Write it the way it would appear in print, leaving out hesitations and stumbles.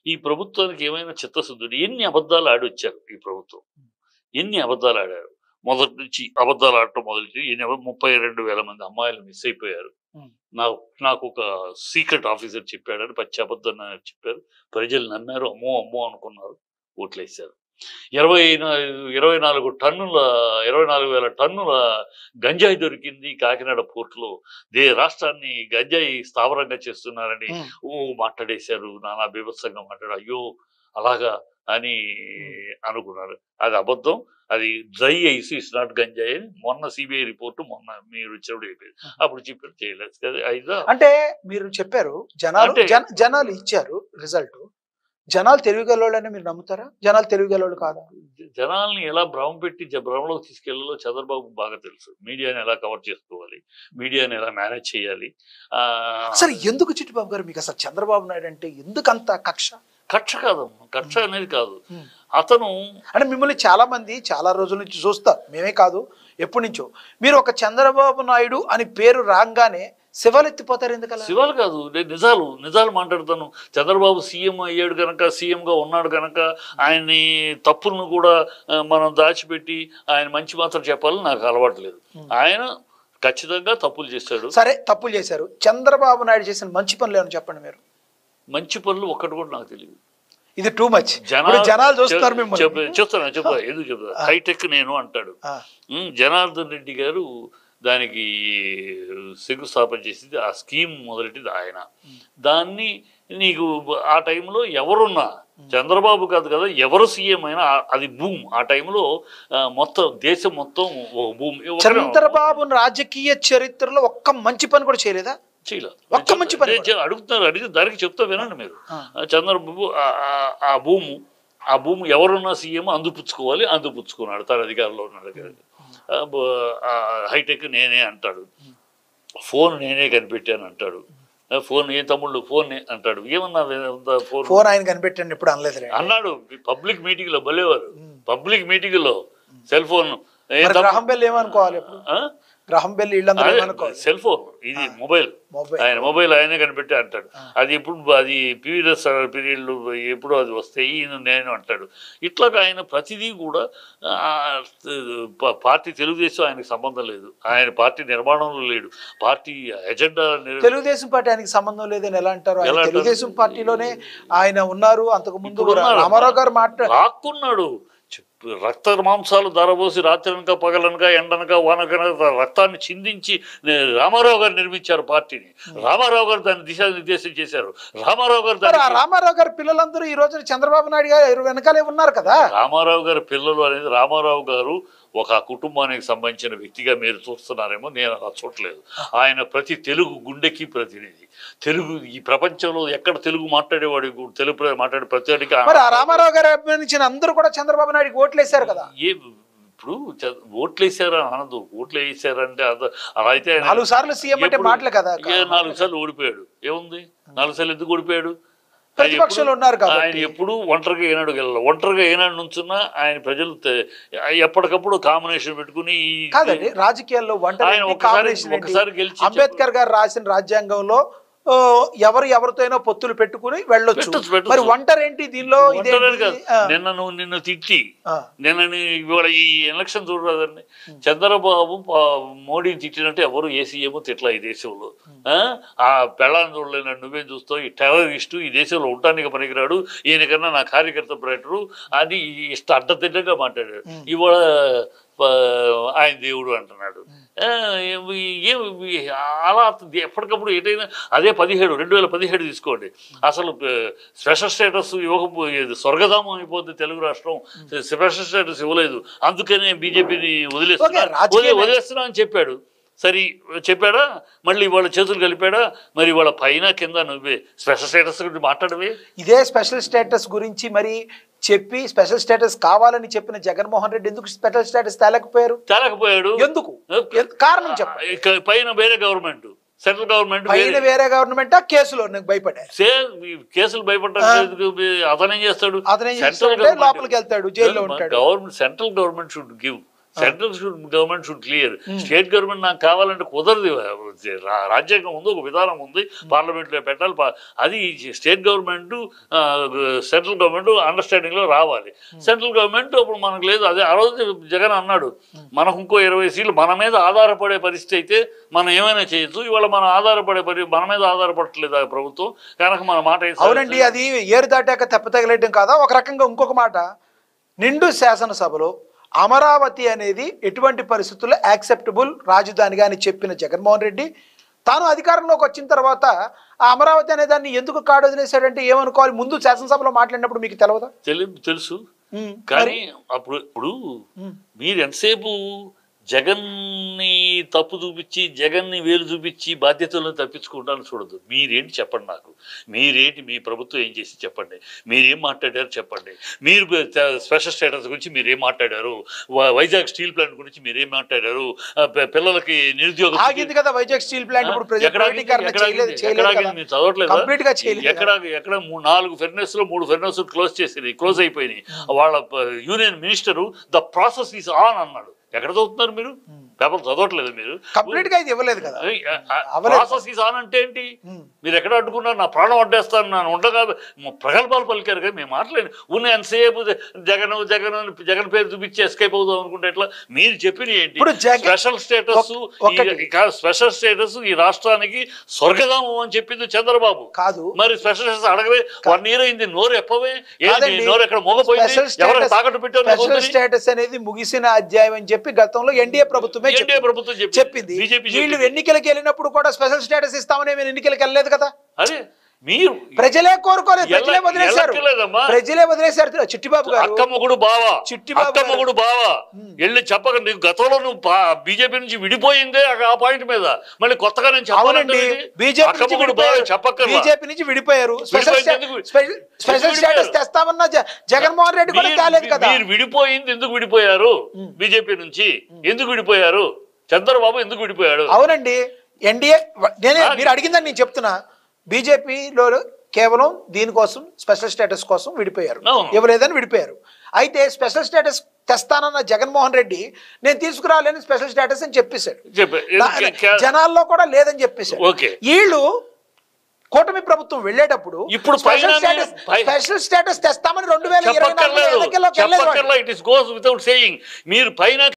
ఈ ప్రభుత్వానికి ఏమైనా చిత్తశుద్ధి, ఎన్ని అబద్ధాలు ఆడొచ్చారు ఈ ప్రభుత్వం, ఎన్ని అబద్ధాలు ఆడారు. మొదటి నుంచి అబద్ధాలు ఆడటం మొదలుపెట్టి 32,000 మంది అమ్మాయిలు మిస్ అయిపోయారు. నాకు నాకు ఒక సీక్రెట్ ఆఫీసర్ చెప్పాడని పచ్చి అబద్ధం చెప్పారు. ప్రజలు నమ్మారు, అమ్మో అమ్మో అనుకున్నారు, ఓట్లేశారు. 24 టన్నుల 24,000 టన్నుల గంజాయి దొరికింది కాకినాడ పోర్టులో. రాష్ట్రాన్ని గంజాయి స్థావరంగా చేస్తున్నారని మాట్లాడేశారు, నానా బీభత్సంగా మాట్లాడారు. అయ్యో అలాగా అని అనుకున్నారు. అది అబద్ధం, అది డ్రై ఐస్, ఇట్స్ నాట్ గంజాయి అని మొన్న సిబిఐ రిపోర్టు మొన్న మీరు వచ్చినప్పుడు అయిపోయింది. అప్పుడు చెప్పారు చేయలేదు కదా. అయితే అంటే మీరు చెప్పారు జనాలు ఇచ్చారు రిజల్ట్. జనాలు తెలివిగలోళ్ళని మీరు నమ్ముతారా? జనాలు తెలివిగలోళ్ళు కాదా? జనాల్ని ఎలా భ్రమ పెట్టి భ్రమలోకి తీసుకెళ్లాలో చంద్రబాబు బాగా తెలుసు. మీడియాని ఎలా కవర్ చేసుకోవాలి, మీడియాని ఎలా మేనేజ్ చేయాలి. అసలు ఎందుకు చిట్టిబాబు గారు మీకు అసలు చంద్రబాబు నాయుడు అంటే ఎందుకంత కక్ష? కక్ష కాదమ్మా, కక్ష అనేది కాదు. అతను అంటే మిమ్మల్ని చాలా మంది చాలా రోజుల నుంచి చూస్తారు, మేమే కాదు ఎప్పటి నుంచో. మీరు ఒక చంద్రబాబు నాయుడు అని పేరు రాగానే శివాలు ఎత్తిపోతారు. ఎందుకలా? శివాలు కాదు, నేను నిజాలు మాట్లాడతాను. చంద్రబాబు సీఎం అయ్యాడు కనుక, సీఎంగా ఉన్నాడు కనుక ఆయన్ని తప్పులను కూడా మనం దాచిపెట్టి ఆయన మంచి మాత్రం చెప్పాలని నాకు అలవాటు లేదు. ఆయన ఖచ్చితంగా తప్పులు చేశాడు. సరే, తప్పులు చేశారు. చంద్రబాబు నాయుడు చేసిన మంచి పనులు ఏమని చెప్పండి మీరు. మంచి పనులు ఒక్కటి కూడా నాకు తెలియదు. ఇది టూ మచ్. జనాలు చూస్తారు మిమ్మల్ని. చెప్తాను ఎందుకు చెప్తా. హైటెక్ నేను అంటాడు. జనార్దన్ రెడ్డి గారు దానికి శంకుస్థాపన చేసింది, ఆ స్కీమ్ మొదలెట్టింది ఆయన. దాన్ని నీకు ఆ టైంలో ఎవరున్నా, చంద్రబాబు కాదు కదా, ఎవరు సీఎం అయినా అది భూమ్. ఆ టైంలో మొత్తం దేశం మొత్తం భూమి. చంద్రబాబు రాజకీయ చరిత్రలో ఒక్క మంచి పని కూడా చేయలేదా? ఒక్క మంచి పని అడుగుతున్నారు. అడిగి దానికి చెప్తా వినండి మీరు. చంద్రబాబు ఆ భూమి ఎవరున్నా సీఎం అందిపుచ్చుకున్నాడు తన అధికారంలో ఉన్నాడు. హైటెక్ నేనే అంటాడు, ఫోన్ నేనే కనిపెట్టాను అంటాడు, ఫోన్ ఏ తమ్ముళ్ళు ఫోన్ అంటాడు. ఏమన్నా ఫోన్ ఆయన కనిపెట్టాను ఎప్పుడు అనలేదు అన్నాడు. పబ్లిక్ మీటింగ్ లో బలేవారు, పబ్లిక్ మీటింగ్ లో సెల్ ఫోన్ ఏమనుకోవాలి, గ్రహం బెల్ సెల్ ఫోన్, ఇది మొబైల్, ఆయన మొబైల్ ఆయనే కనిపెట్టి అంటాడు. అది ఎప్పుడు అది పీరియడ్స్ పీరియడ్లు ఎప్పుడు అది వస్తాయి నేను అంటాడు. ఇట్లాగా ఆయన ప్రతిదీ కూడా పార్టీ తెలుగుదేశం ఆయనకు సంబంధం లేదు, ఆయన పార్టీ నిర్మాణంలో లేడు, పార్టీ ఎజెండా తెలుగుదేశం పార్టీ ఆయనకి సంబంధం లేదని ఎలా అంటారు? తెలుగుదేశం పార్టీలోనే ఆయన ఉన్నారు. అంతకు ముందు రామారావు గారు రాక్కున్నాడు. రక్త మాంసాలు ధరబోసి రాత్రనక పగలనక ఎండనక వానకనక రక్తాన్ని చిందించి రామారావు గారు నిర్మించారు పార్టీని. రామారావు గారు దాన్ని దిశానిర్దేశం చేశారు. రామారావు గారి పిల్లలందరూ ఈ రోజు చంద్రబాబు నాయుడు గారు వెనకాలే ఉన్నారు కదా. రామారావు గారి పిల్లలు అనేది రామారావు గారు ఒక కుటుంబానికి సంబంధించిన వ్యక్తిగా మీరు చూస్తున్నారేమో, నేను అలా చూడలేదు. ఆయన ప్రతి తెలుగు గుండెకి ప్రతినిధి. తెలుగు ఈ ప్రపంచంలో ఎక్కడ తెలుగు మాట్లాడేవాడు, తెలుగు మాట్లాడే ప్రతివాడికి. రామారావు గారు అభిమానించిన అందరూ కూడా చంద్రబాబు నాయుడు ఓట్లేశారు కదా. ఇప్పుడు ఓట్లేసారా అనదు, ఓట్లు వేసారంటే అలా అయితే 4 సార్లు సీఎం అంటే మాటలే కదా. 4 సార్లు ఓడిపోయాడు, ఏముంది 4 సార్లు ఎందుకు ఓడిపోయాడు? ప్రతిపక్షంలో ఉన్నారు కదా. ఆయన ఎప్పుడు ఒంటరిగా ఏనాడు గెల, ఒంటరిగా ఏనాడు నుంచున్నా ఆయన ప్రజలు ఎప్పటికప్పుడు కాంబినేషన్ పెట్టుకుని రాజకీయాల్లో ఒకసారి గెలిచి. అంబేద్కర్ గారు రాసిన రాజ్యాంగంలో ఎవరితో పొత్తులు పెట్టుకుని వెళ్ళొచ్చు. మరి ఒంటరేంటి దీనిలో? నిన్ను తిట్టి ఇవాళ ఈ ఎలక్షన్ చూడరాదండి. చంద్రబాబు మోడీని తిట్టినట్టు ఎవరు ఏసీఎం తిట్లా ఈ దేశంలో. ఆ పెళ్ళాన్ని చూడలేను, నువ్వేం చూస్తావు, ఈ టెర్రరిస్టు ఈ దేశంలో ఉండటానికి పనికిరాడు, ఈయనకన్నా నా కార్యకర్త బెటరు అని ఇష్ట అడ్డదిడ్డంగా మాట్లాడాడు. ఇవాళ ఆయన దేవుడు అంటున్నాడు. అలా ఎప్పటికప్పుడు ఏదైనా అదే 2017 తీసుకోండి. అసలు స్పెషల్ స్టేటస్ ఇవ్వకపోయేది, స్వర్గధామం అయిపోద్ది తెలుగు రాష్ట్రం. స్పెషల్ స్టేటస్ ఇవ్వలేదు, అందుకనే బీజేపీని వదిలేస్తున్నా అని చెప్పాడు. సరే చెప్పాడా? మళ్ళీ వాళ్ళ చేతులు కలిపాడా? మరి వాళ్ళ పైన కింద నువ్వే స్పెషల్ స్టేటస్ గురించి మాట్లాడవే. ఇదే స్పెషల్ స్టేటస్ గురించి మరి చెప్పి స్పెషల్ స్టేటస్ కావాలని చెప్పిన జగన్మోహన్ రెడ్డి ఎందుకు స్పెషల్ స్టేటస్ తేలేకపోయాడు? ఎందుకు? కారణం చెప్పండి. పైన వేరే గవర్నమెంట్, సెంట్రల్ గవర్నమెంట్ వేరే గవర్నమెంట్ కేసులో భయపడ్డా. కేసులు భయపడ్డా అతనేం చేస్తాడు? లోపలికి వెళ్తాడు, జైల్లో ఉంటాడు. Central government should give central government should clear. State government నాకు కావాలంటే కుదరదు. రాజ్యాంగం ఉంది, ఒక విధానం ఉంది, పార్లమెంట్లో పెట్టాలి. అది state government central government understanding లో రావాలి. సెంట్రల్ గవర్నమెంట్ అప్పుడు మనకు లేదు. అదే ఆ రోజు జగన్ అన్నాడు, మనకు ఇంకో 20 సీట్లు మన మీద ఆధారపడే పరిస్థితి అయితే మనం ఏమైనా చేయొచ్చు. ఇవాళ మనం మన మీద ఆధారపడట్లేదు ఆ ప్రభుత్వం కనుక మన మాట. అవునండి, అది ఏరు దాటాక తెప్పతగలేయడం కాదా. ఒక రకంగా ఇంకొక మాట, నిండు శాసనసభలో అమరావతి అనేది ఎటువంటి పరిస్థితుల్లో యాక్సెప్టబుల్ రాజధానిగా అని చెప్పిన జగన్మోహన్ రెడ్డి తాను అధికారంలోకి వచ్చిన తర్వాత ఆ అమరావతి అనే దాన్ని ఎందుకు కాడు వదిలేశాడంటే ఏమనుకోవాలి? ముందు శాసనసభలో మాట్లాడినప్పుడు మీకు తెలియదా? తెలుసు, కానీ ఇప్పుడు మీరు ఎంతసేపు జగన్ని తప్పు చూపించి, జగన్ని వేలు చూపించి బాధ్యతలను తప్పించుకుంటాను చూడదు. మీరేంటి చెప్పండి నాకు, మీరేంటి మీ ప్రభుత్వం ఏం చేసి చెప్పండి, మీరేం మాట్లాడారు చెప్పండి. మీరు స్పెషల్ స్టేటస్ గురించి మీరేం మాట్లాడారు, వైజాగ్ స్టీల్ ప్లాంట్ గురించి మీరేం మాట్లాడారు, పిల్లలకి నిరుద్యోగం ఆగింది కదా వైజాగ్ స్టీల్ ప్లాంట్. మీరు చదవట్లేదు, ఎక్కడ 4 ఫెర్నెస్ లో 3 ఫెర్నెస్ క్లోజ్ అయిపోయినాయి. వాళ్ళ union minister the process is on అన్నాడు. ఎక్కడ చదువుతున్నారు మీరు? పేపర్ చదవట్లేదు మీరు? కంప్లీట్ గా ఇది ఇవ్వలేదు కదా. ప్రాసెస్ ఈజ్ ఆన్ అంటే ఏంటి? మీరు ఎక్కడ అడ్డుకున్నారు? నా ప్రాణం అడ్డేస్తాను నన్ను ఉండగా ప్రగల్భాలు పలికారు కదా. మేము మాట్లాడి ఉన్న ఎంతసేపు జగన్ పేరు చూపించి ఎస్కేప్ అవుదాం అనుకుంటే ఎట్లా? మీరు చెప్పిన ఏంటి? స్పెషల్ స్టేటస్ ఈ రాష్ట్రానికి స్వర్గధామం అని చెప్పింది చంద్రబాబు కాదు. మరి స్పెషల్ స్టేటస్ అడగవే, 1 year అయింది, నోరు ఎప్పవే, నోరు ఎక్కడ మోగపోయింది, ఎవరు తాకట్టు పెట్టారు? స్పెషల్ స్టేటస్ అనేది ముగిసిన అధ్యాయం అని చెప్పి గతంలో ఎన్డీఏ ప్రభుత్వమే చెప్పింది. వీళ్ళు ఎన్నికలకు వెళ్ళినప్పుడు కూడా స్పెషల్ స్టేటస్ ఇస్తామని ఎన్నికలకు వెళ్ళలేదు కదా. అదే మీరు ప్రజలే కోరుకోలేదు, ప్రజలే వదిలేశారు. చిట్టిబాబు గారు అక్కమ్మగుడు బావా వెళ్ళి చెప్పక, నీకు గతంలో నువ్వు బీజేపీ నుంచి విడిపోయిందే ఆ పాయింట్ మీద మళ్ళీ కొత్తగా నేను చెప్పాలండి. బీజేపీ నుంచి విడిపోయారు, స్పెషల్ స్టేటస్ తెస్తామన్న జగన్మోహన్ రెడ్డి కూడా కాలేదు కదా. మీరు విడిపోయింది ఎందుకు విడిపోయారు? బీజేపీ నుంచి ఎందుకు విడిపోయారు? చంద్రబాబు ఎందుకు విడిపోయాడు? అవునండి, ఎన్డీఏ మీరు అడిగిందని నేను చెప్తున్నా. బీజేపీలో కేవలం దీనికోసం స్పెషల్ స్టేటస్ కోసం విడిపోయారు, ఎవరేదని విడిపోయారు. అయితే స్పెషల్ స్టేటస్ తెస్తానన్న జగన్మోహన్ రెడ్డి నేను తీసుకురాలేని స్పెషల్ స్టేటస్ అని చెప్పేశాడు. జనాల్లో కూడా లేదని చెప్పేశాడు. వీళ్ళు కూటమి ప్రభుత్వం వెళ్ళేటప్పుడు ఇప్పుడు స్పెషల్ స్టేటస్ తెస్తామని 2024 మీరు పైన